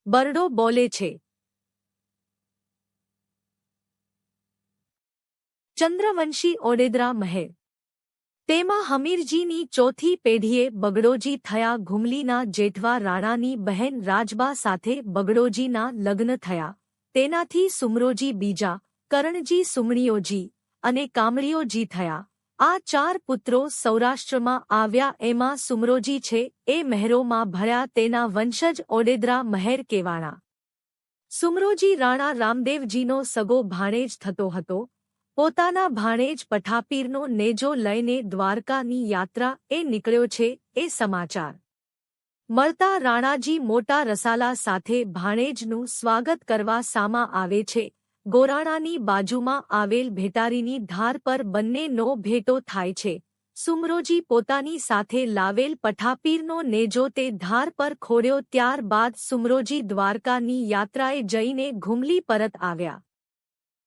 બરડો બોલે છે. ચંદ્રવંશી ઓડેદરા મહેર. તેમાં હમીરજીની ચોથી પેઢીએ બગડોજી થયા. ઘુમલીના જેઠવા રાણાની બહેન રાજબા સાથે બગડોજીના લગ્ન થયા. તેનાથી સુમરોજી બીજા, કરણજી સુમણીઓજી અને કામળીઓજી થયા. આ 4 પુત્રો સૌરાષ્ટ્રમાં આવ્યા. એમાં સુમરોજી છે એ મહેરોમાં ભળ્યા. તેના વંશજ ઓડેદરા મહેર કેવાણા. સુમરોજી રાણા રામદેવજીનો સગો ભાણેજ થતો હતો. પોતાના ભાણેજ પઠાપીરનો નેજો લઈને દ્વારકાની યાત્રા એ નીકળ્યો છે એ સમાચાર મળતા રાણાજી મોટા રસાલા સાથે ભાણેજનું સ્વાગત કરવા સામા આવે છે. ગોરાણાની બાજુમાં આવેલ ભેટારીની ધાર પર બંનેનો ભેટો થાય છે. સુમરોજી પોતાની સાથે લાવેલ પઠાપીરનો નેજો તે ધાર પર ખોડ્યો. ત્યાર બાદ સુમરોજી દ્વારકાની યાત્રાએ જઈને ઘુમલી પરત આવ્યા.